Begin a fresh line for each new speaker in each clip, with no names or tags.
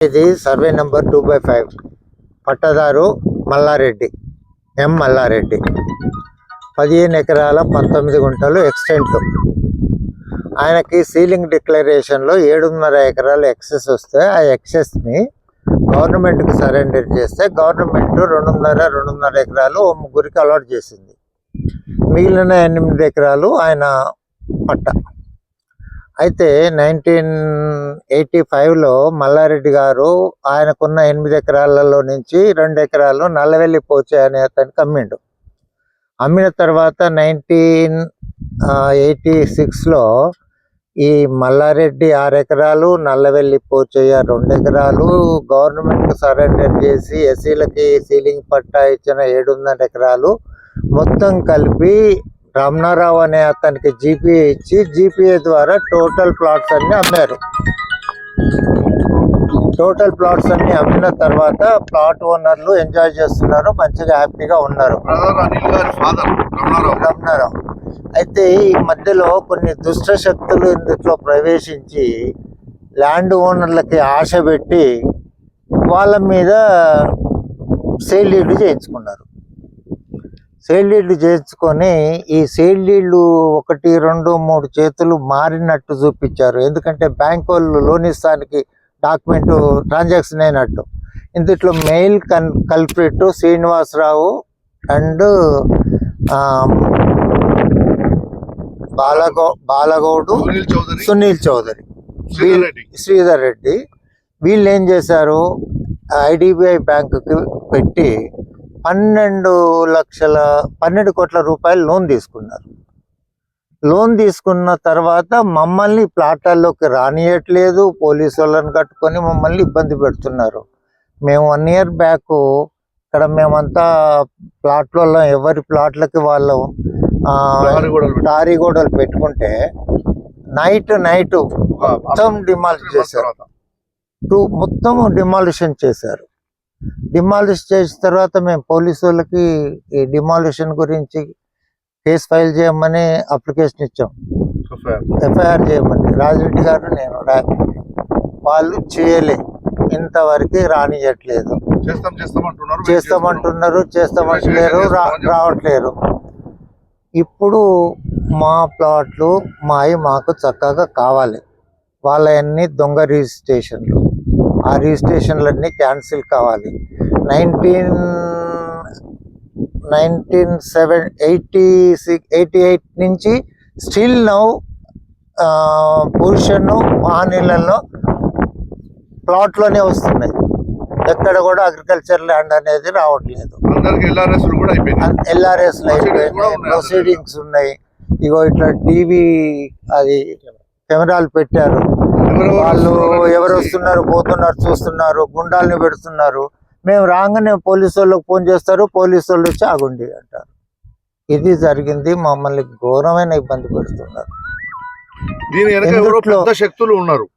ఇది survey number 2/5 pattadar Mallareddy ఎం మల్లారెడ్డి 15 ఎకరాల 19 గుంటలు ఎక్స్టెంట్. ఆయనకి సీలింగ్ డిక్లరేషన్లో 7.5 ఎకరాలు ఎక్సెస్ వస్తే ఆ ఎక్సెస్ని గవర్నమెంట్కి సరెండర్ చేస్తే గవర్నమెంట్ 2.5 ఎకరాలు ఓ ముగ్గురికి అలాట్ చేసింది. మిగిలిన 8 ఎకరాలు ఆయన పట్ట. అయితే 1985లో మల్లారెడ్డి గారు ఆయనకున్న 8 ఎకరాలలో నుంచి 2 ఎకరాలు నల్లవెల్లి పోచే అనే అతనికి అమ్మిండు. అమ్మిన తర్వాత 1986లో ఈ మల్లారెడ్డి 6 ఎకరాలు, నల్లవెల్లి పోచయ్య 2 ఎకరాలు గవర్నమెంట్ సరెండర్ చేసి ఎస్సీలకి సీలింగ్ పట్టా ఇచ్చిన 7.5 ఎకరాలు మొత్తం కలిపి రమణారావు అనే అతనికి జీపీఏ ఇచ్చి జీపీఏ ద్వారా టోటల్ ప్లాట్స్ అన్ని అమ్మారు. టోటల్ ప్లాట్స్ అన్ని అమ్మిన తర్వాత ప్లాట్ ఓనర్లు ఎంజాయ్ చేస్తున్నారు, మంచిగా హ్యాపీగా ఉన్నారు. రమణారావు అయితే ఈ మధ్యలో కొన్ని దుష్ట శక్తులు ఇందులో ప్రవేశించి ల్యాండ్ ఓనర్లకి ఆశ పెట్టి వాళ్ళ మీద సేల్ డీడ్ చేయించుకున్నారు. సేల్ డీడ్ చేయించుకొని ఈ సేల్ డీడ్లు 1, 2, 3 చేతులు మారినట్టు చూపించారు. ఎందుకంటే బ్యాంక్ వాళ్ళు లోన్ ఇస్తానికి డాక్యుమెంట్ ట్రాన్సాక్షన్ అయినట్టు. ఇందులో main culprit Srinivasarao and Balagoud, Sunil Chowdary, Sridhar Reddy వీళ్ళు ఏం చేశారు, ఐడిబిఐ బ్యాంకుకి పెట్టి 12 కోట్ల రూపాయలు లోన్ తీసుకున్నారు. లోన్ తీసుకున్న తర్వాత మమ్మల్ని ప్లాట్లలోకి రానియట్లేదు, పోలీసు వాళ్ళని కట్టుకొని మమ్మల్ని ఇబ్బంది పెడుతున్నారు. మేము 1 year బ్యాక్ ఇక్కడ మేమంతా ప్లాట్లలో ఎవరి ప్లాట్లకి వాళ్ళు టారీ గోడలు పెట్టుకుంటే నైట్ మొత్తం డిమాలిష్ చేశారు. మొత్తం డిమాలిషన్ చేశారు. డిమాలిష్ చేసిన తర్వాత మేము పోలీసు వాళ్ళకి ఈ డిమాలిషన్ గురించి కేసు ఫైల్ చేయమని అప్లికేషన్ ఇచ్చాం, ఎఫ్ఐఆర్ చేయమని. రాజిరెడ్డి గారు నేను వాళ్ళు చేయలే, ఇంతవరకు రానియట్లేదు. చేస్తామంటున్నారు, రావట్లేరు. ఇప్పుడు మా ప్లాట్లు మాకు చక్కగా కావాలి. వాళ్ళన్నీ దొంగ రిజిస్ట్రేషన్లు, ఆ రిజిస్ట్రేషన్లన్నీ క్యాన్సిల్ కావాలి. 1988 నుంచి స్టిల్ నౌ పొజిషన్ మహానీళ్ళల్లో ప్లాట్లోనే వస్తున్నాయి. ఎక్కడ కూడా అగ్రికల్చర్ ల్యాండ్ అనేది రావట్లేదు. ఎల్ఆర్ఎస్లు అయిపోయినాయి, ప్రొసీడింగ్స్ ఉన్నాయి. ఇగో ఇట్లా టీవీ అది కెమెరాలు పెట్టారు. వాళ్ళు ఎవరు వస్తున్నారు పోతున్నారు చూస్తున్నారు, గుండాలని పెడుతున్నారు. మేము రాగానే పోలీసు వాళ్ళకి ఫోన్ చేస్తారు, పోలీసు వాళ్ళు వచ్చి ఆగుండి అంటారు. ఇది జరిగింది. మమ్మల్ని ఘోరమైన ఇబ్బంది పెడుతున్నారు.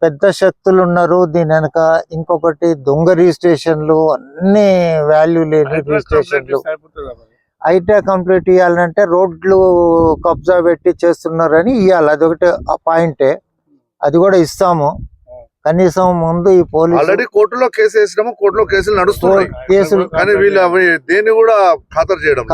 పెద్ద శక్తులు ఉన్నారు దీని వెనక. ఇంకొకటి దొంగ రిజిస్ట్రేషన్లు, అన్ని వాల్యూ లేని రిజిస్ట్రేషన్లు. ఐటా కంప్లీట్ ఇవ్వాలంటే రోడ్లు కబ్జా పెట్టి చేస్తున్నారని ఇవ్వాలి, అదొకటి పాయింటే. అది కూడా ఇస్తాము. కనీసం ముందు ఈ పోలీసు
ఆల్రెడీ కోర్టులో కేసు వేసినాము, కోర్టులో కేసులు నడుస్తున్నాయి. కానీ వీళ్ళు దేన్ని కూడా ఖాతరు చేయడం.